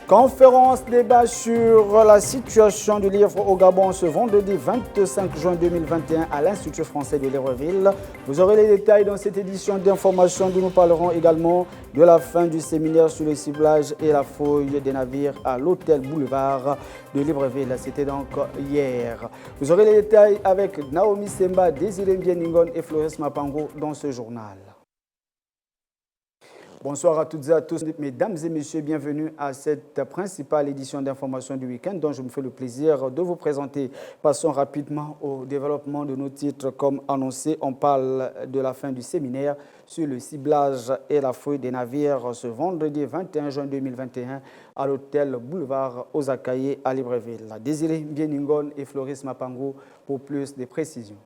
Conférence débat sur la situation du livre au Gabon ce vendredi 25 juin 2021 à l'Institut français de Libreville. Vous aurez les détails dans cette édition d'information d'où nous parlerons également de la fin du séminaire sur le ciblage et la fouille des navires à l'hôtel Boulevard de Libreville. C'était donc hier. Vous aurez les détails avec Naomi Semba, Désiré Mbieningon et Floris Mapango dans ce journal. Bonsoir à toutes et à tous, mesdames et messieurs, bienvenue à cette principale édition d'information du week-end dont je me fais le plaisir de vous présenter. Passons rapidement au développement de nos titres. Comme annoncé, on parle de la fin du séminaire sur le ciblage et la fouille des navires ce vendredi 21 juin 2021 à l'hôtel Boulevard aux Akaye à Libreville. Désiré Mbieningon et Floris Mapango pour plus de précisions.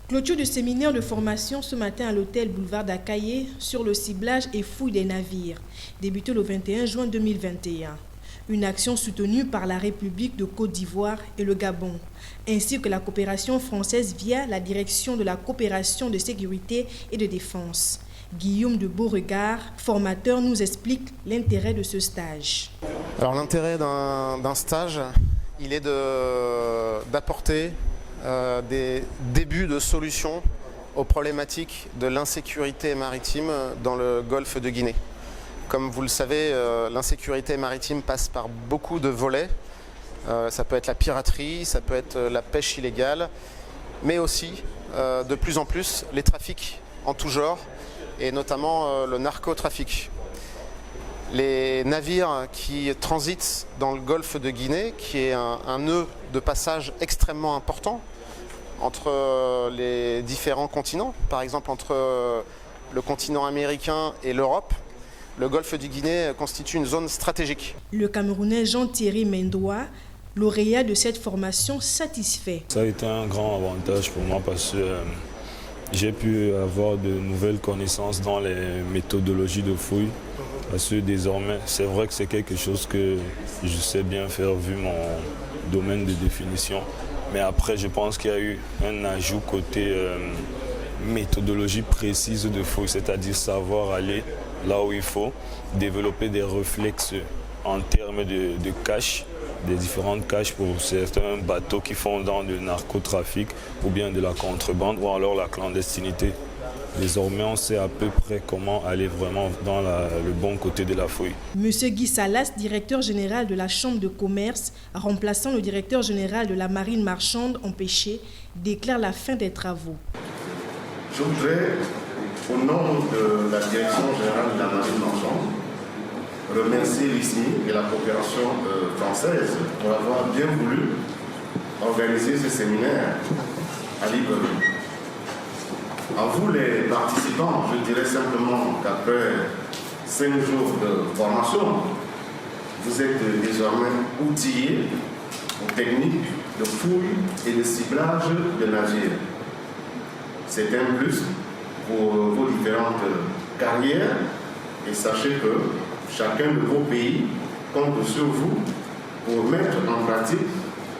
Clôture du séminaire de formation ce matin à l'hôtel Boulevard d'Akaye sur le ciblage et fouille des navires, débuté le 21 juin 2021. Une action soutenue par la République de Côte d'Ivoire et le Gabon, ainsi que la coopération française via la Direction de la coopération de sécurité et de défense. Guillaume de Beauregard, formateur, nous explique l'intérêt de ce stage. Alors l'intérêt d'un stage, il est d'apporter des débuts de solutions aux problématiques de l'insécurité maritime dans le golfe de Guinée. Comme vous le savez, l'insécurité maritime passe par beaucoup de volets. Ça peut être la piraterie, ça peut être la pêche illégale, mais aussi, de plus en plus, les trafics en tout genre, et notamment le narcotrafic. Les navires qui transitent dans le golfe de Guinée, qui est un nœud de passage extrêmement important entre les différents continents, par exemple entre le continent américain et l'Europe, le golfe de Guinée constitue une zone stratégique. Le Camerounais Jean-Thierry Mendoa, lauréat de cette formation, satisfait. Ça a été un grand avantage pour moi parce que j'ai pu avoir de nouvelles connaissances dans les méthodologies de fouille. Parce que désormais, c'est vrai que c'est quelque chose que je sais bien faire vu mon domaine de définition. Mais après, je pense qu'il y a eu un ajout côté méthodologie précise de fouille, c'est-à-dire savoir aller là où il faut, développer des réflexes en termes de cache, des différentes caches pour certains bateaux qui font dans le narcotrafic ou bien de la contrebande ou alors la clandestinité. Désormais, on sait à peu près comment aller vraiment dans le bon côté de la fouille. Monsieur Guy Salas, directeur général de la Chambre de commerce, remplaçant le directeur général de la marine marchande empêchée, déclare la fin des travaux. Je voudrais, au nom de la direction générale de la marine marchande, remercier l'ISMI et la coopération française pour avoir bien voulu organiser ce séminaire à Libreville. À vous les participants, je dirais simplement qu'après 5 jours de formation, vous êtes désormais outillés aux techniques de fouille et de ciblage de navires. C'est un plus pour vos différentes carrières et sachez que chacun de vos pays compte sur vous pour mettre en pratique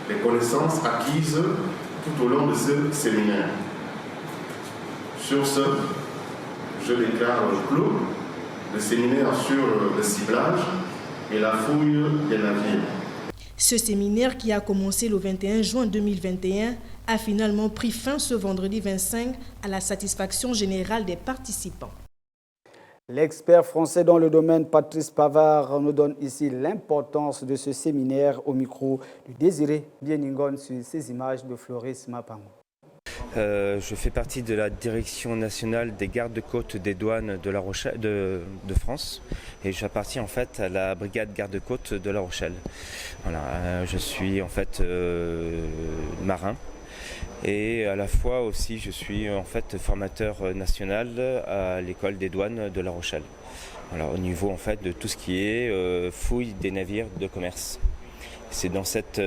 les connaissances acquises tout au long de ce séminaire. Sur ce, je déclare clos le séminaire sur le ciblage et la fouille des navires. Ce séminaire qui a commencé le 21 juin 2021 a finalement pris fin ce vendredi 25 à la satisfaction générale des participants. L'expert français dans le domaine, Patrice Pavard, nous donne ici l'importance de ce séminaire au micro du Désiré Mbieningon sur ces images de Floris Mapango. Je fais partie de la direction nationale des gardes-côtes des douanes de La Rochelle, de France, et j'appartiens en fait à la brigade garde-côtes de La Rochelle. Voilà, je suis en fait marin et à la fois aussi je suis en fait formateur national à l'école des douanes de La Rochelle. Voilà, au niveau en fait de tout ce qui est fouille des navires de commerce. C'est dans cette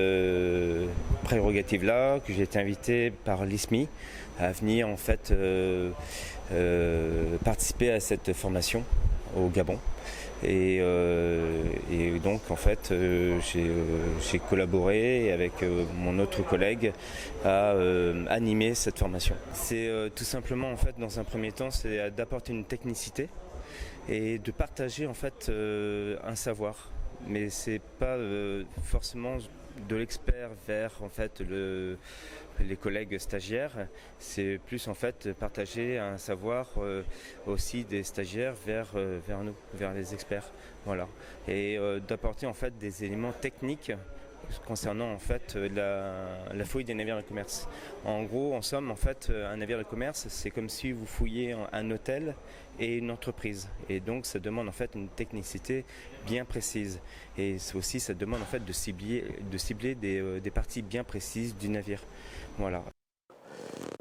prérogative-là que j'ai été invité par l'ISMI à venir en fait participer à cette formation au Gabon. Et donc en fait j'ai collaboré avec mon autre collègue à animer cette formation. C'est tout simplement en fait dans un premier temps c'est d'apporter une technicité et de partager en fait un savoir mais c'est pas forcément de l'expert vers en fait les collègues stagiaires, c'est plus en fait partager un savoir aussi des stagiaires vers nous, vers les experts, voilà, et d'apporter en fait des éléments techniques concernant en fait la fouille des navires de commerce. En gros, en somme, en fait, un navire de commerce, c'est comme si vous fouillez un hôtel et une entreprise. Et donc, ça demande en fait une technicité bien précise. Et aussi, ça demande en fait de cibler des parties bien précises du navire. Voilà.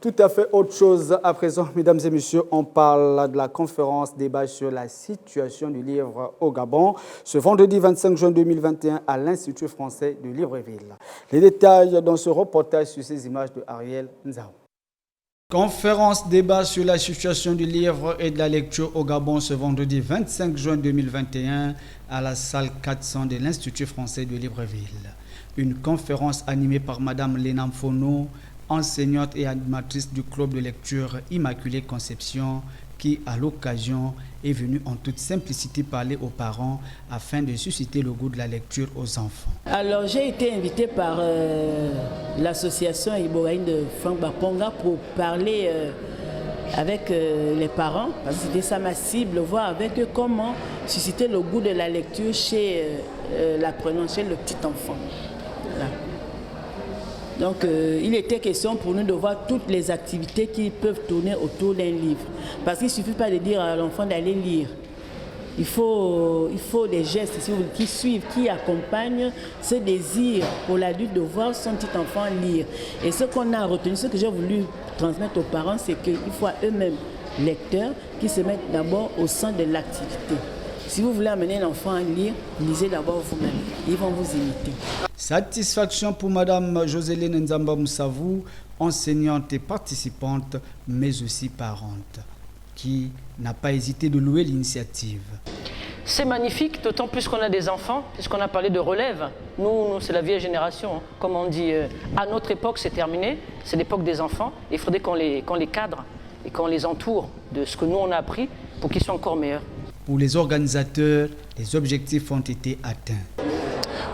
Tout à fait autre chose. À présent, mesdames et messieurs, on parle de la conférence débat sur la situation du livre au Gabon, ce vendredi 25 juin 2021 à l'Institut français de Libreville. Les détails dans ce reportage sur ces images de Ariel Nzao. Conférence débat sur la situation du livre et de la lecture au Gabon ce vendredi 25 juin 2021 à la salle 400 de l'Institut français de Libreville. Une conférence animée par Madame Léna Mfono, enseignante et animatrice du club de lecture Immaculée Conception, qui, à l'occasion, est venue en toute simplicité parler aux parents afin de susciter le goût de la lecture aux enfants. Alors, j'ai été invitée par l'association Ibogaïne de Franck Baponga pour parler avec les parents, parce que c'était ça ma cible, voir avec eux comment susciter le goût de la lecture chez l'apprenant, chez le petit enfant. Voilà. Donc, il était question pour nous de voir toutes les activités qui peuvent tourner autour d'un livre. Parce qu'il ne suffit pas de dire à l'enfant d'aller lire. Il faut des gestes qui suivent, qui accompagnent ce désir pour l'adulte de voir son petit enfant lire. Et ce qu'on a retenu, ce que j'ai voulu transmettre aux parents, c'est qu'il faut à eux-mêmes, lecteurs, qui se mettent d'abord au centre de l'activité. Si vous voulez amener l'enfant à lire, lisez d'abord vous-même. Ils vont vous imiter. Satisfaction pour Madame Joséline Nzamba Moussavou, enseignante et participante, mais aussi parente, qui n'a pas hésité de louer l'initiative. C'est magnifique, d'autant plus qu'on a des enfants, puisqu'on a parlé de relève. Nous c'est la vieille génération. Comme on dit, à notre époque, c'est terminé. C'est l'époque des enfants. Il faudrait qu'on les cadre et qu'on les entoure de ce que nous, on a appris pour qu'ils soient encore meilleurs. Pour les organisateurs, les objectifs ont été atteints.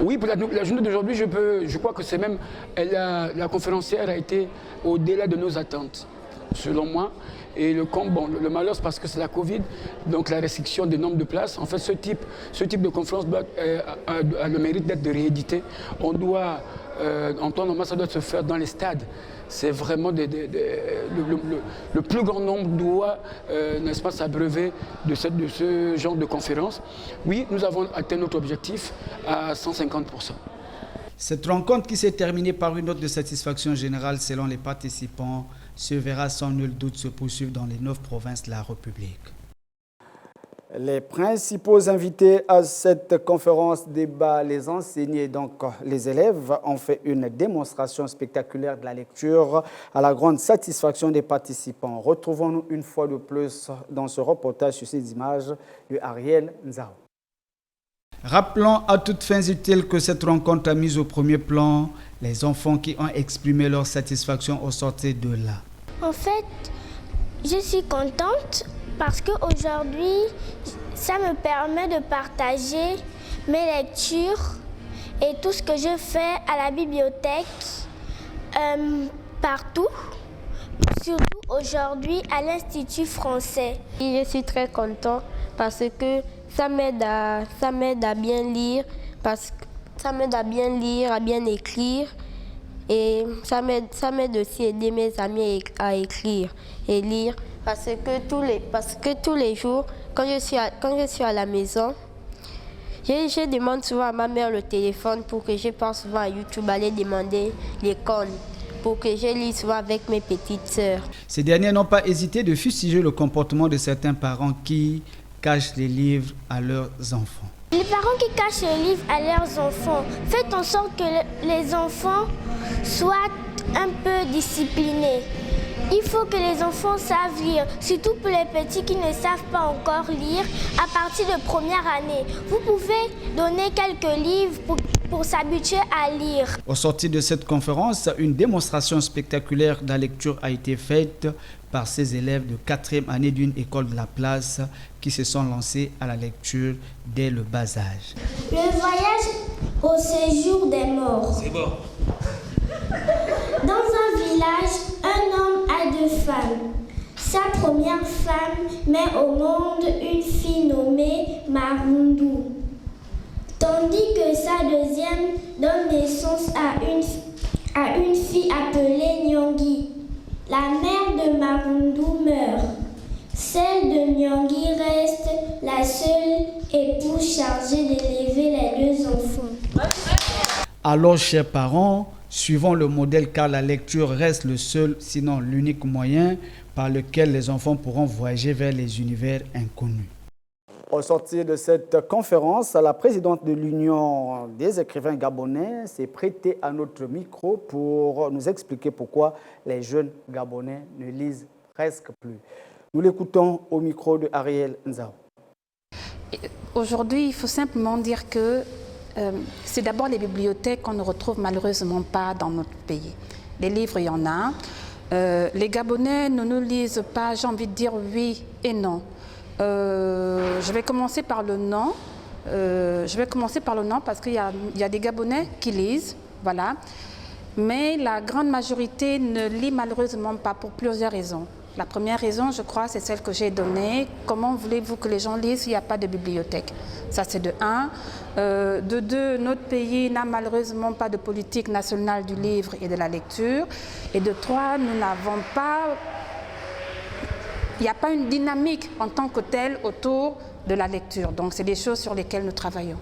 Oui, pour la journée d'aujourd'hui, je crois que c'est même la conférencière a été au-delà de nos attentes, selon moi. Et le malheur, c'est parce que c'est la Covid, donc la restriction des nombres de places. En fait, ce type de conférence a le mérite d'être réédité. En temps normal, ça doit se faire dans les stades. C'est vraiment le plus grand nombre doit, n'est-ce pas, s'abreuver de ce genre de conférence. Oui, nous avons atteint notre objectif à 150%. Cette rencontre qui s'est terminée par une note de satisfaction générale selon les participants se verra sans nul doute se poursuivre dans les 9 provinces de la République. Les principaux invités à cette conférence débat, les enseignants et donc les élèves, ont fait une démonstration spectaculaire de la lecture à la grande satisfaction des participants. Retrouvons-nous une fois de plus dans ce reportage sur ces images de Ariel Nzao. Rappelons à toutes fins utiles que cette rencontre a mis au premier plan les enfants qui ont exprimé leur satisfaction au sortir de là. En fait, je suis contente parce qu'aujourd'hui, ça me permet de partager mes lectures et tout ce que je fais à la bibliothèque, partout, surtout aujourd'hui à l'Institut français. Et je suis très contente parce que ça m'aide à bien lire, à bien écrire. Et ça m'aide aussi à aider mes amis à écrire et lire. Parce que tous les jours, quand je suis à la maison, je demande souvent à ma mère le téléphone pour que je passe souvent à YouTube, aller demander les contes, pour que je lise souvent avec mes petites sœurs. Ces derniers n'ont pas hésité de fustiger le comportement de certains parents qui cachent les livres à leurs enfants. Les parents qui cachent les livres à leurs enfants, faites en sorte que les enfants soient un peu disciplinés. Il faut que les enfants savent lire, surtout pour les petits qui ne savent pas encore lire à partir de première année. Vous pouvez donner quelques livres pour s'habituer à lire. Au sortir de cette conférence, une démonstration spectaculaire de la lecture a été faite par ces élèves de 4e année d'une école de la place qui se sont lancés à la lecture dès le bas âge. Le voyage au séjour des morts. C'est bon. Dans un village, un homme a 2 femmes. Sa première femme met au monde une fille nommée Marundu, tandis que sa deuxième donne naissance à une fille appelée Nyongi. La mère de Marundu meurt. Celle de Nyongi reste la seule épouse chargée d'élever les 2 enfants. Alors, chers parents, suivons le modèle car la lecture reste le seul, sinon l'unique moyen par lequel les enfants pourront voyager vers les univers inconnus. Au sortir de cette conférence, la présidente de l'Union des écrivains gabonais s'est prêtée à notre micro pour nous expliquer pourquoi les jeunes gabonais ne lisent presque plus. Nous l'écoutons au micro de Ariel Nzao. Aujourd'hui, il faut simplement dire que c'est d'abord les bibliothèques qu'on ne retrouve malheureusement pas dans notre pays. Les livres, il y en a. Les Gabonais ne lisent pas, j'ai envie de dire oui et non. Je vais commencer par le non. Parce qu'il y a des Gabonais qui lisent, voilà. Mais la grande majorité ne lit malheureusement pas pour plusieurs raisons. La première raison, je crois, c'est celle que j'ai donnée. Comment voulez-vous que les gens lisent s'il n'y a pas de bibliothèque? Ça, c'est de 1. De 2, notre pays n'a malheureusement pas de politique nationale du livre et de la lecture. Et de 3, nous n'avons pas... Il n'y a pas une dynamique en tant que telle autour de la lecture. Donc, c'est des choses sur lesquelles nous travaillons.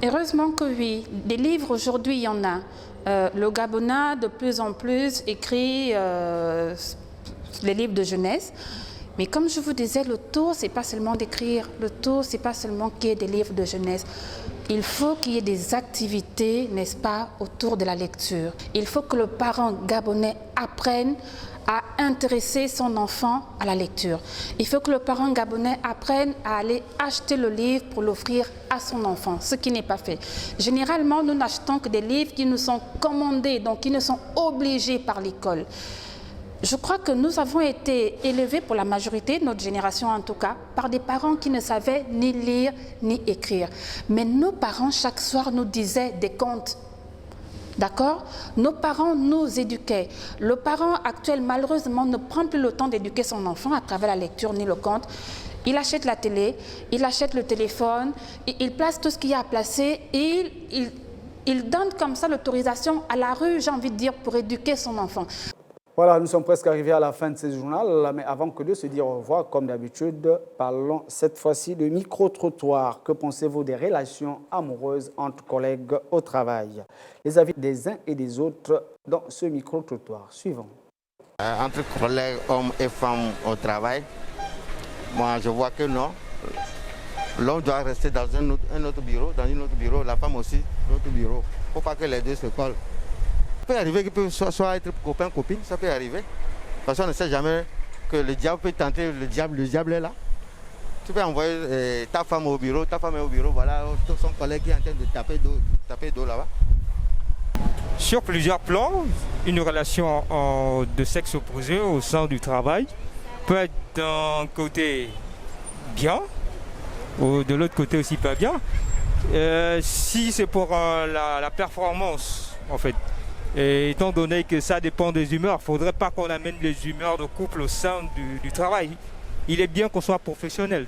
Heureusement que oui. Des livres, aujourd'hui, il y en a. Le Gabonais, de plus en plus, écrit... les livres de jeunesse. Mais comme je vous disais, le tour, ce n'est pas seulement d'écrire. Le tour, ce n'est pas seulement qu'il y ait des livres de jeunesse. Il faut qu'il y ait des activités, n'est-ce pas, autour de la lecture. Il faut que le parent gabonais apprenne à intéresser son enfant à la lecture. Il faut que le parent gabonais apprenne à aller acheter le livre pour l'offrir à son enfant, ce qui n'est pas fait. Généralement, nous n'achetons que des livres qui nous sont commandés, donc qui nous sont obligés par l'école. Je crois que nous avons été élevés, pour la majorité, notre génération en tout cas, par des parents qui ne savaient ni lire ni écrire. Mais nos parents, chaque soir, nous disaient des contes. D'accord? Nos parents nous éduquaient. Le parent actuel, malheureusement, ne prend plus le temps d'éduquer son enfant à travers la lecture ni le conte. Il achète la télé, il achète le téléphone, il place tout ce qu'il y a à placer et il donne comme ça l'autorisation à la rue, j'ai envie de dire, pour éduquer son enfant. Voilà, nous sommes presque arrivés à la fin de ce journal, mais avant que de se dire au revoir, comme d'habitude, parlons cette fois-ci de micro-trottoir. Que pensez-vous des relations amoureuses entre collègues au travail? Les avis des uns et des autres dans ce micro-trottoir. Suivant. Entre collègues, hommes et femmes au travail, moi je vois que non. L'homme doit rester dans un autre bureau, la femme aussi, dans un autre bureau. Il ne faut pas que les deux se collent. Ça peut arriver qu'ils peuvent soit être copains, copines, ça peut arriver. Parce qu'on ne sait jamais que le diable peut tenter, le diable est là. Tu peux envoyer ta femme au bureau, voilà, son collègue qui est en train de taper d'eau là-bas. Sur plusieurs plans, une relation de sexe opposé au sein du travail peut être d'un côté bien, ou de l'autre côté aussi pas bien. Si c'est pour la performance, en fait. Et étant donné que ça dépend des humeurs, il ne faudrait pas qu'on amène les humeurs de couple au sein du travail. Il est bien qu'on soit professionnel.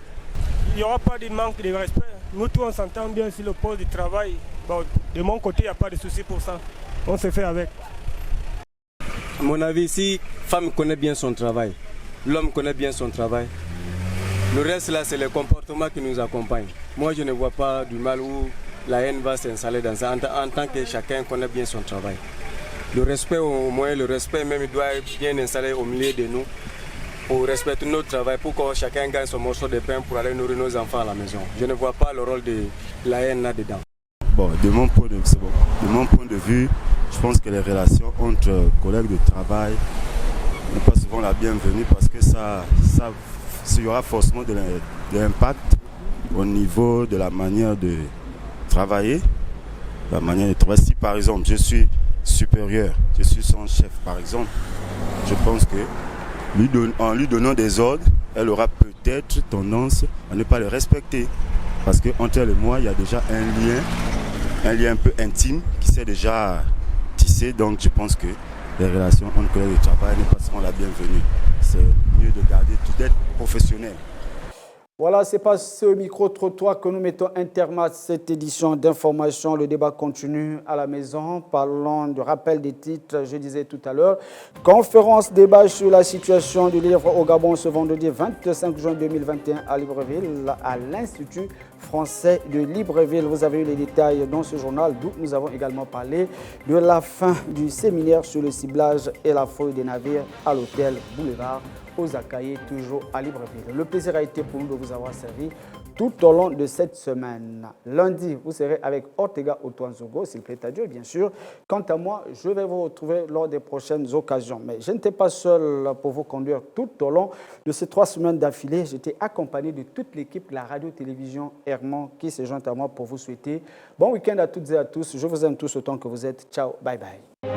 Il n'y aura pas de manque de respect. Nous tous, on s'entend bien sur le poste du travail. Bon, de mon côté, il n'y a pas de souci pour ça. On se fait avec. À mon avis, si la femme connaît bien son travail, l'homme connaît bien son travail, le reste là, c'est les comportements qui nous accompagnent. Moi, je ne vois pas du mal où la haine va s'installer dans ça, en tant que chacun connaît bien son travail. Le respect, au moins, le respect même, il doit être bien installé au milieu de nous pour respecter notre travail, pour que chacun gagne son morceau de pain pour aller nourrir nos enfants à la maison. Je ne vois pas le rôle de la haine là-dedans. Bon, de mon point de vue, je pense que les relations entre collègues de travail ne pas souvent la bienvenue parce que ça il y aura forcément de l'impact au niveau de la manière de travailler. La manière de travailler. Si par exemple je suis supérieur, je suis son chef par exemple, je pense que en lui donnant des ordres, elle aura peut-être tendance à ne pas les respecter. Parce qu'entre elle et moi, il y a déjà un lien un peu intime qui s'est déjà tissé. Donc je pense que les relations entre collègues de travail ne passeront la bienvenue. C'est mieux de garder d'être professionnel. Voilà, c'est pas ce micro-trottoir que nous mettons un terme à cette édition d'information. Le débat continue à la maison. Parlons du rappel des titres, je disais tout à l'heure. Conférence débat sur la situation du livre au Gabon ce vendredi 25 juin 2021 à Libreville, à l'Institut français de Libreville. Vous avez eu les détails dans ce journal, d'où nous avons également parlé de la fin du séminaire sur le ciblage et la fouille des navires à l'hôtel Boulevard aux Akaye, toujours à Libreville. Le plaisir a été pour nous de vous avoir servi tout au long de cette semaine. Lundi, vous serez avec Ortega Otuanzogo, s'il plaît à Dieu, bien sûr. Quant à moi, je vais vous retrouver lors des prochaines occasions. Mais je n'étais pas seul pour vous conduire tout au long de ces 3 semaines d'affilée. J'étais accompagné de toute l'équipe de la radio-télévision Hermon qui s'est jointe à moi pour vous souhaiter bon week-end à toutes et à tous. Je vous aime tous autant que vous êtes. Ciao, bye bye.